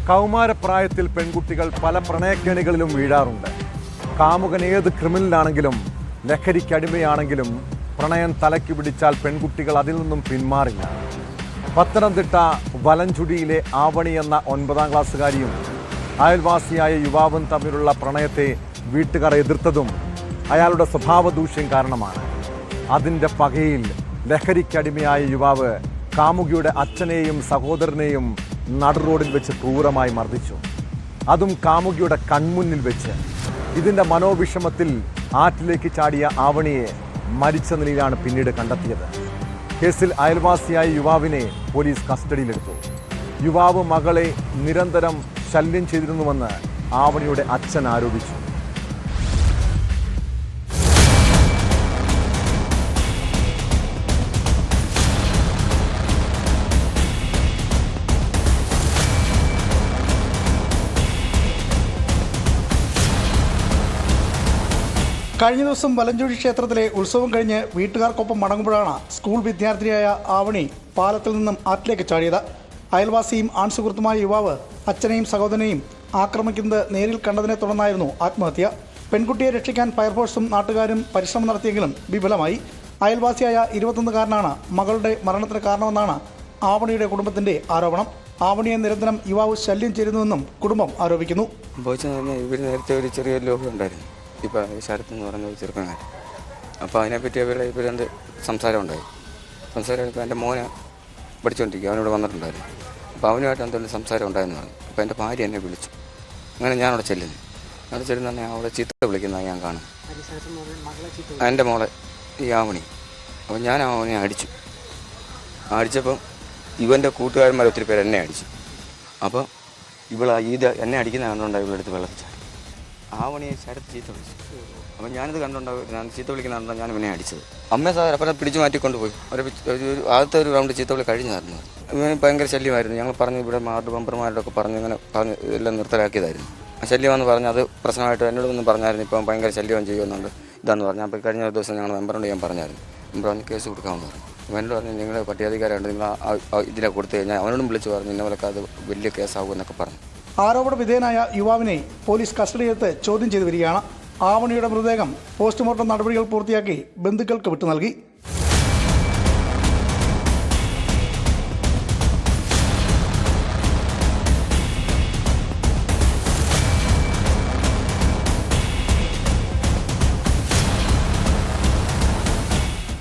കൗമാരപ്രായത്തിൽ പെൺകുട്ടികൾ പല പ്രണയക്കെണികളിലും വീഴാറുണ്ട്. കാമുകൻ ഏത് ക്രിമിനലാണെങ്കിലും ലഹരിക്കടിമയാണെങ്കിലും പ്രണയം തലയ്ക്ക് പിടിച്ചാൽ പെൺകുട്ടികൾ അതിൽ നിന്നും പിന്മാറില്ല. പത്തനംതിട്ട വലഞ്ചുടിയിലെ ആവണി എന്ന 9ാം ക്ലാസ്സുകാരിയും അയൽവാസിയായ യുവാവും തമ്മിലുള്ള പ്രണയത്തെ വീട്ടുകാർ എതിർത്തതും അയാളുടെ സ്വഭാവദൂഷ്യം കാരണമാണ്. അതിൻ്റെ പകയിൽ ലഹരിക്കടിമയായ യുവാവ് കാമുകിയുടെ അച്ഛനെയും സഹോദരനെയും നടുറോഡിൽ വെച്ച് ക്രൂരമായി മർദ്ദിച്ചു. അതും കാമുകിയുടെ കൺമുന്നിൽ വെച്ച്. ഇതിൻ്റെ മനോവിഷമത്തിൽ ആറ്റിലേക്ക് ചാടിയ ആവണിയെ മരിച്ച നിലയിലാണ് പിന്നീട് കണ്ടെത്തിയത്. കേസിൽ അയൽവാസിയായ യുവാവിനെ പോലീസ് കസ്റ്റഡിയിലെടുത്തു. യുവാവ് മകളെ നിരന്തരം ശല്യം ചെയ്തിരുന്നുവെന്ന് ആവണിയുടെ അച്ഛൻ ആരോപിച്ചു. കഴിഞ്ഞ ദിവസം വലഞ്ചുഴി ക്ഷേത്രത്തിലെ ഉത്സവം കഴിഞ്ഞ് വീട്ടുകാർക്കൊപ്പം മടങ്ങുമ്പോഴാണ് സ്കൂൾ വിദ്യാർത്ഥിനിയായ ആവണി പാലത്തിൽ നിന്നും ആറ്റിലേക്ക് ചാടിയത്. അയൽവാസിയും ആൺസുഹൃത്തുമായ യുവാവ് അച്ഛനെയും സഹോദരനെയും ആക്രമിക്കുന്നത് നേരിൽ കണ്ടതിനെ തുടർന്നായിരുന്നു ആത്മഹത്യ. പെൺകുട്ടിയെ രക്ഷിക്കാൻ ഫയർഫോഴ്സും നാട്ടുകാരും പരിശ്രമം നടത്തിയെങ്കിലും വിഫലമായി. അയൽവാസിയായ 21-കാരനാണ് മകളുടെ മരണത്തിന് കാരണമെന്നാണ് ആവണിയുടെ കുടുംബത്തിന്റെ ആരോപണം. ആവണിയെ നിരന്തരം യുവാവ് ശല്യം ചെയ്തിരുന്നുവെന്നും കുടുംബം ആരോപിക്കുന്നു. ഇവർ നേരത്തെ ഒരു ചെറിയ ലോകം ഉണ്ടായിരുന്നു. ഇപ്പോൾ ശരത്ത് എന്ന് പറഞ്ഞ ഒരു ചെറുപ്പക്കാരൻ. അപ്പോൾ അതിനെപ്പറ്റി ഇവരെന്ത് സംസാരം ഇപ്പോൾ എൻ്റെ മോനെ പഠിച്ചുകൊണ്ടിരിക്കുക, അവനോട് വന്നിട്ടുണ്ടായിരുന്നു. അപ്പോൾ അവനുമായിട്ട് എന്തെങ്കിലും സംസാരം ഉണ്ടായെന്ന് പറഞ്ഞു. അപ്പോൾ എൻ്റെ ഭാര്യ എന്നെ വിളിച്ചു. അങ്ങനെ ഞാനവിടെ ചെല്ലുന്നു. അവിടെ ചെല്ലുന്ന അവിടെ ചീത്ത വിളിക്കുന്നത് ഞാൻ കാണും. എൻ്റെ മോളെ ഈ ആവണി. അപ്പോൾ ഞാൻ അവനെ അടിച്ചപ്പം ഇവൻ്റെ കൂട്ടുകാരന്മാർ ഒത്തിരി പേര് എന്നെ അടിച്ചു. അപ്പോൾ എന്നെ അടിക്കുന്ന കണ്ടുകൊണ്ടാണ് ഇവളെടുത്ത് വെള്ളത്തിൽ ചാടി. ആവണിയെ ശരത്ത് ചീത്ത വിളിച്ചു. അപ്പം ഞാനിത് ഞാൻ ചീത്ത വിളിക്കുന്ന ഞാൻ ഇവനെ അടിച്ചത്. അമ്മയെ സാർ അപ്പം പിടിച്ചു മാറ്റിക്കൊണ്ടുപോയി. ആദ്യത്തെ ഒരു റൗണ്ട് ചീത്ത വിളി കഴിഞ്ഞായിരുന്നു. ഇവന് ഭയങ്കര ശല്യമായിരുന്നു. ഞങ്ങൾ പറഞ്ഞു ഇവിടെ വാർഡ് മെമ്പർമാരോടൊക്കെ പറഞ്ഞ് എല്ലാം നിർത്തലാക്കിയതായിരുന്നു. ആ ശല്യമെന്ന് പറഞ്ഞ് അത് പ്രശ്നമായിട്ട് എന്നോടൊന്നും പറഞ്ഞായിരുന്നു. ഇപ്പം ഭയങ്കര ശല്യം ചെയ്യുന്നുണ്ട് ഇതാന്ന് പറഞ്ഞു. അപ്പോൾ കഴിഞ്ഞ ദിവസം ഞങ്ങൾ മെമ്പറിനോട് ഞാൻ പറഞ്ഞായിരുന്നു. മെമ്പർ പറഞ്ഞ് കേസ് കൊടുക്കാമെന്ന് പറഞ്ഞു. എന്നോട് പറഞ്ഞു നിങ്ങൾ പട്ടികാധികാരമുണ്ട്, നിങ്ങൾ ഇതിനെ കൊടുത്തു കഴിഞ്ഞാൽ അവനോടും വിളിച്ച് പറഞ്ഞു ഇന്നപോലൊക്കെ അത് വലിയ കേസാകും എന്നൊക്കെ പറഞ്ഞു. ആരോപണ വിധേയനായ യുവാവിനെ പോലീസ് കസ്റ്റഡിയെടുത്ത് ചോദ്യം ചെയ്തു വരികയാണ്. ആവണിയുടെ മൃതദേഹം പോസ്റ്റ്മോർട്ടം നടപടികൾ പൂർത്തിയാക്കി ബന്ധുക്കൾക്ക് വിട്ടു നൽകി.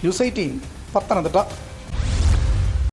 ന്യൂസ് 18 പത്തനംതിട്ട.